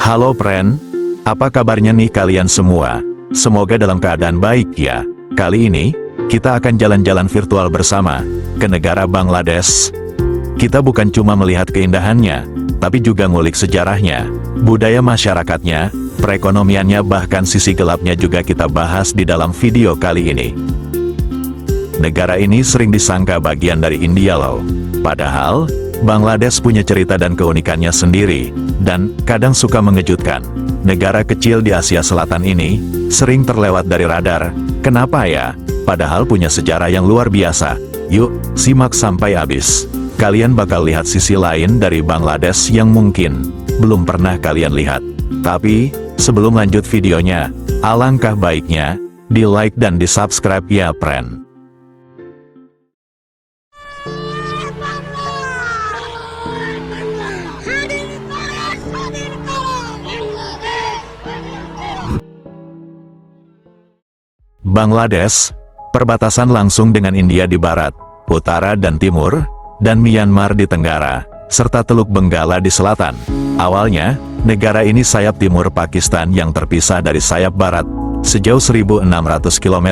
Halo friend, apa kabarnya nih kalian semua? Semoga dalam keadaan baik ya. Kali ini, kita akan jalan-jalan virtual bersama ke negara Bangladesh. Kita bukan cuma melihat keindahannya, tapi juga ngulik sejarahnya, budaya masyarakatnya, perekonomiannya, bahkan sisi gelapnya juga kita bahas di dalam video kali ini. Negara ini sering disangka bagian dari India loh. Padahal, Bangladesh punya cerita dan keunikannya sendiri, dan kadang suka mengejutkan. Negara kecil di Asia Selatan ini sering terlewat dari radar. Kenapa ya? Padahal punya sejarah yang luar biasa. Yuk, simak sampai habis. Kalian bakal lihat sisi lain dari Bangladesh yang mungkin belum pernah kalian lihat. Tapi, sebelum lanjut videonya, alangkah baiknya di-like dan di-subscribe ya, friend. Bangladesh, perbatasan langsung dengan India di barat, utara dan timur, dan Myanmar di tenggara, serta Teluk Benggala di selatan. Awalnya, negara ini sayap timur Pakistan yang terpisah dari sayap barat, sejauh 1.600 km.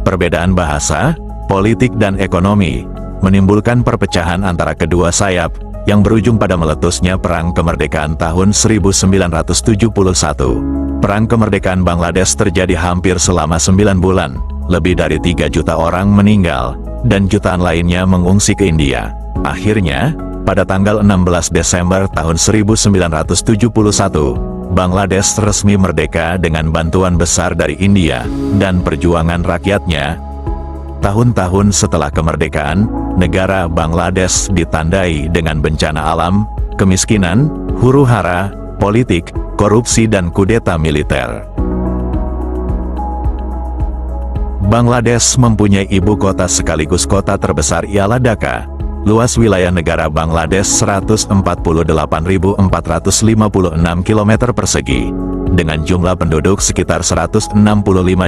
Perbedaan bahasa, politik dan ekonomi, menimbulkan perpecahan antara kedua sayap, yang berujung pada meletusnya Perang Kemerdekaan tahun 1971. Perang kemerdekaan Bangladesh terjadi hampir selama 9 bulan, lebih dari 3 juta orang meninggal, dan jutaan lainnya mengungsi ke India. Akhirnya, pada tanggal 16 Desember tahun 1971, Bangladesh resmi merdeka dengan bantuan besar dari India, dan perjuangan rakyatnya. Tahun-tahun setelah kemerdekaan, negara Bangladesh ditandai dengan bencana alam, kemiskinan, huru-hara, politik, korupsi dan kudeta militer. Bangladesh mempunyai ibu kota sekaligus kota terbesar ialah Dhaka. Luas wilayah negara Bangladesh 148.456 km persegi, dengan jumlah penduduk sekitar 165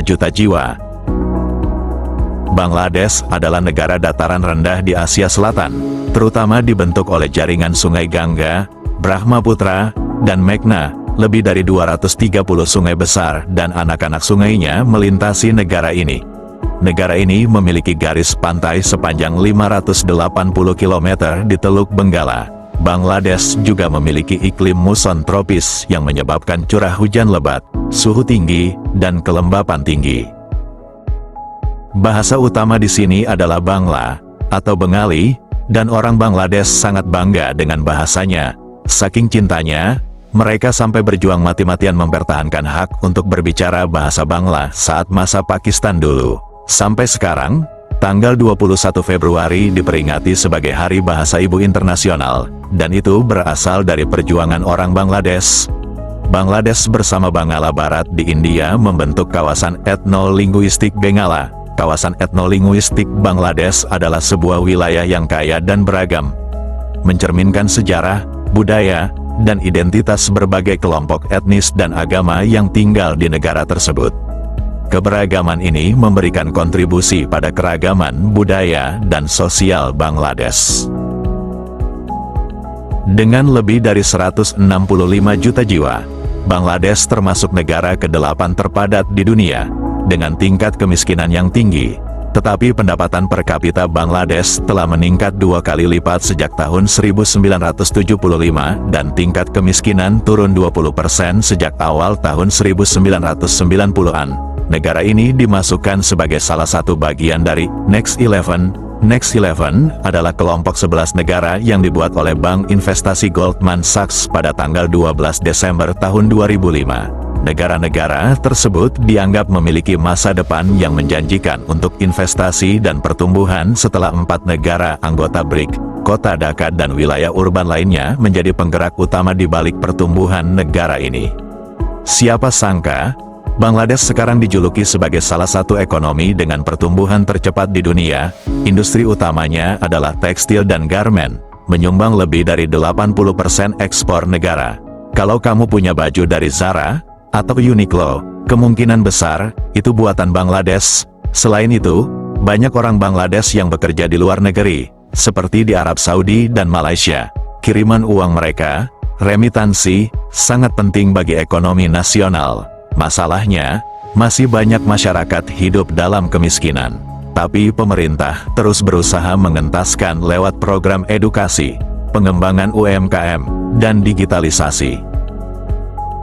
juta jiwa. Bangladesh adalah negara dataran rendah di Asia Selatan, terutama dibentuk oleh jaringan sungai Gangga, Brahmaputra, dan Meghna. Lebih dari 230 sungai besar dan anak-anak sungainya melintasi negara ini. Negara ini memiliki garis pantai sepanjang 580 km di Teluk Benggala. Bangladesh juga memiliki iklim muson tropis yang menyebabkan curah hujan lebat, suhu tinggi, dan kelembapan tinggi. Bahasa utama di sini adalah Bangla, atau Bengali, dan orang Bangladesh sangat bangga dengan bahasanya. Saking cintanya, mereka sampai berjuang mati-matian mempertahankan hak untuk berbicara bahasa Bangla saat masa Pakistan dulu. Sampai sekarang, tanggal 21 Februari diperingati sebagai Hari Bahasa Ibu Internasional, dan itu berasal dari perjuangan orang Bangladesh. Bangladesh bersama Bangala Barat di India membentuk kawasan etnolinguistik Bengala. Kawasan etnolinguistik Bangladesh adalah sebuah wilayah yang kaya dan beragam, mencerminkan sejarah, budaya, dan identitas berbagai kelompok etnis dan agama yang tinggal di negara tersebut. Keberagaman ini memberikan kontribusi pada keragaman budaya dan sosial Bangladesh. Dengan lebih dari 165 juta jiwa, Bangladesh termasuk negara ke-8 terpadat di dunia, dengan tingkat kemiskinan yang tinggi. Tetapi pendapatan per kapita Bangladesh telah meningkat 2 kali lipat sejak tahun 1975 dan tingkat kemiskinan turun 20% sejak awal tahun 1990-an. Negara ini dimasukkan sebagai salah satu bagian dari Next 11. Next 11 adalah kelompok 11 negara yang dibuat oleh Bank Investasi Goldman Sachs pada tanggal 12 Desember tahun 2005. Negara-negara tersebut dianggap memiliki masa depan yang menjanjikan untuk investasi dan pertumbuhan setelah 4 negara anggota BRIC. Kota Dhaka dan wilayah urban lainnya menjadi penggerak utama di balik pertumbuhan negara ini. Siapa sangka, Bangladesh sekarang dijuluki sebagai salah satu ekonomi dengan pertumbuhan tercepat di dunia. Industri utamanya adalah tekstil dan garmen, menyumbang lebih dari 80% ekspor negara. Kalau kamu punya baju dari Zara atau Uniqlo, kemungkinan besar itu buatan Bangladesh. Selain itu, banyak orang Bangladesh yang bekerja di luar negeri, seperti di Arab Saudi dan Malaysia. Kiriman uang mereka remitansi, sangat penting bagi ekonomi nasional. Masalahnya, masih banyak masyarakat hidup dalam kemiskinan. Tapi pemerintah terus berusaha mengentaskan lewat program edukasi, pengembangan UMKM, dan digitalisasi.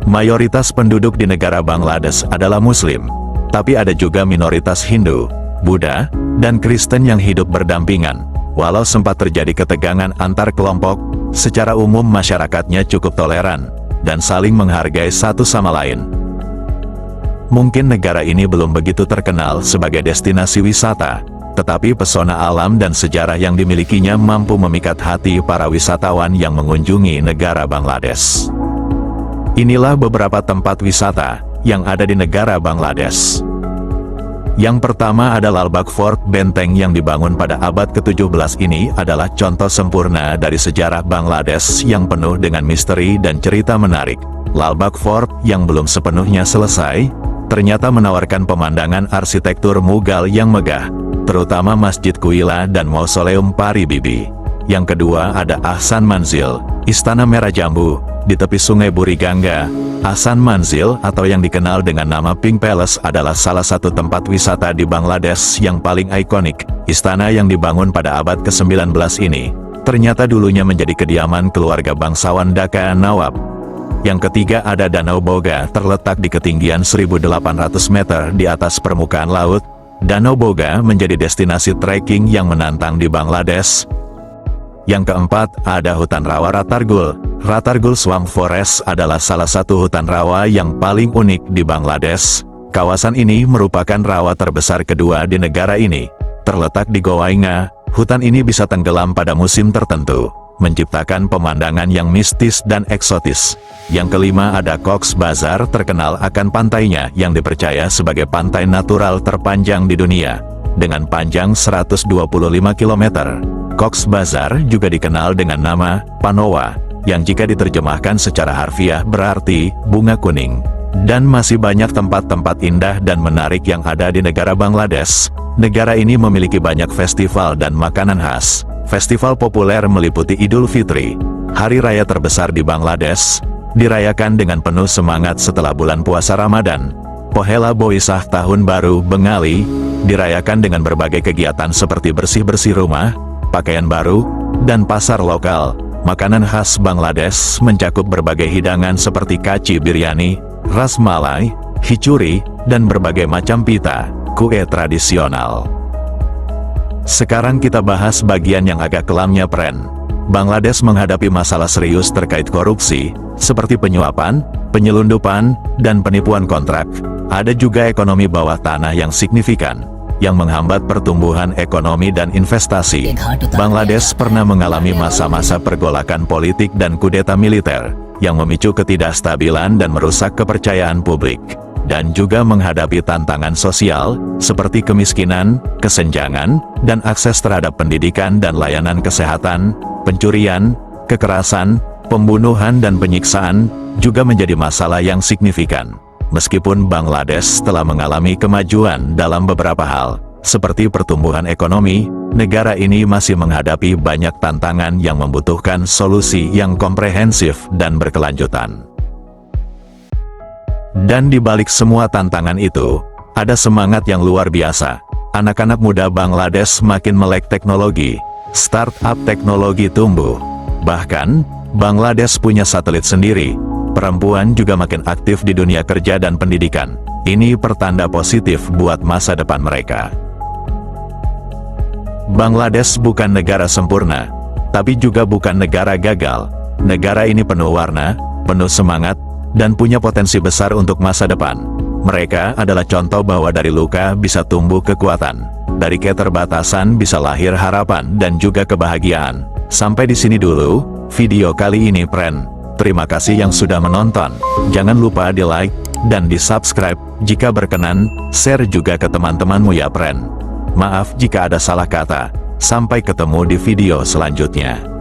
Mayoritas penduduk di negara Bangladesh adalah Muslim, tapi ada juga minoritas Hindu, Buddha, dan Kristen yang hidup berdampingan. Walau sempat terjadi ketegangan antar kelompok, secara umum masyarakatnya cukup toleran, dan saling menghargai satu sama lain. Mungkin negara ini belum begitu terkenal sebagai destinasi wisata, tetapi pesona alam dan sejarah yang dimilikinya mampu memikat hati para wisatawan yang mengunjungi negara Bangladesh. Inilah beberapa tempat wisata yang ada di negara Bangladesh. Yang pertama ada Lalbagh Fort. Benteng yang dibangun pada abad ke-17 ini adalah contoh sempurna dari sejarah Bangladesh yang penuh dengan misteri dan cerita menarik. Lalbagh Fort yang belum sepenuhnya selesai, ternyata menawarkan pemandangan arsitektur Mughal yang megah, terutama Masjid Kuila dan Mausoleum Pari Bibi. Yang kedua ada Ahsan Manzil, Istana Merah Jambu, di tepi sungai Buriganga. Ahsan Manzil atau yang dikenal dengan nama Pink Palace adalah salah satu tempat wisata di Bangladesh yang paling ikonik. Istana yang dibangun pada abad ke-19 ini, ternyata dulunya menjadi kediaman keluarga bangsawan Dhaka Nawab. Yang ketiga ada Danau Boga, terletak di ketinggian 1.800 meter di atas permukaan laut. Danau Boga menjadi destinasi trekking yang menantang di Bangladesh. Yang keempat ada hutan rawa Ratargul. Ratargul Swamp Forest adalah salah satu hutan rawa yang paling unik di Bangladesh. Kawasan ini merupakan rawa terbesar kedua di negara ini. Terletak di Gowainga, hutan ini bisa tenggelam pada musim tertentu, menciptakan pemandangan yang mistis dan eksotis. Yang kelima ada Cox's Bazar, terkenal akan pantainya yang dipercaya sebagai pantai natural terpanjang di dunia, dengan panjang 125 km. Cox's Bazar juga dikenal dengan nama Panoa, yang jika diterjemahkan secara harfiah berarti bunga kuning. Dan masih banyak tempat-tempat indah dan menarik yang ada di negara Bangladesh. Negara ini memiliki banyak festival dan makanan khas. Festival populer meliputi Idul Fitri, hari raya terbesar di Bangladesh, dirayakan dengan penuh semangat setelah bulan puasa Ramadan. Pohela Boisah Tahun Baru Bengali, dirayakan dengan berbagai kegiatan seperti bersih-bersih rumah, pakaian baru, dan pasar lokal. Makanan khas Bangladesh mencakup berbagai hidangan seperti kaci biryani, ras malai, hicuri, dan berbagai macam pita, kue tradisional. Sekarang kita bahas bagian yang agak kelamnya, pren. Bangladesh menghadapi masalah serius terkait korupsi, seperti penyuapan, penyelundupan, dan penipuan kontrak. Ada juga ekonomi bawah tanah yang signifikan, yang menghambat pertumbuhan ekonomi dan investasi. Bangladesh pernah mengalami masa-masa pergolakan politik dan kudeta militer, yang memicu ketidakstabilan dan merusak kepercayaan publik. Dan juga menghadapi tantangan sosial, seperti kemiskinan, kesenjangan, dan akses terhadap pendidikan dan layanan kesehatan. Pencurian, kekerasan, pembunuhan dan penyiksaan, juga menjadi masalah yang signifikan. Meskipun Bangladesh telah mengalami kemajuan dalam beberapa hal, seperti pertumbuhan ekonomi, negara ini masih menghadapi banyak tantangan yang membutuhkan solusi yang komprehensif dan berkelanjutan. Dan di balik semua tantangan itu, ada semangat yang luar biasa. Anak-anak muda Bangladesh makin melek teknologi, startup teknologi tumbuh. Bahkan, Bangladesh punya satelit sendiri. Perempuan juga makin aktif di dunia kerja dan pendidikan. Ini pertanda positif buat masa depan mereka. Bangladesh bukan negara sempurna, tapi juga bukan negara gagal. Negara ini penuh warna, penuh semangat, dan punya potensi besar untuk masa depan. Mereka adalah contoh bahwa dari luka bisa tumbuh kekuatan. Dari keterbatasan bisa lahir harapan dan juga kebahagiaan. Sampai di sini dulu video kali ini, pren. Terima kasih yang sudah menonton. Jangan lupa di like dan di subscribe. Jika berkenan, share juga ke teman-temanmu ya, pren. Maaf jika ada salah kata. Sampai ketemu di video selanjutnya.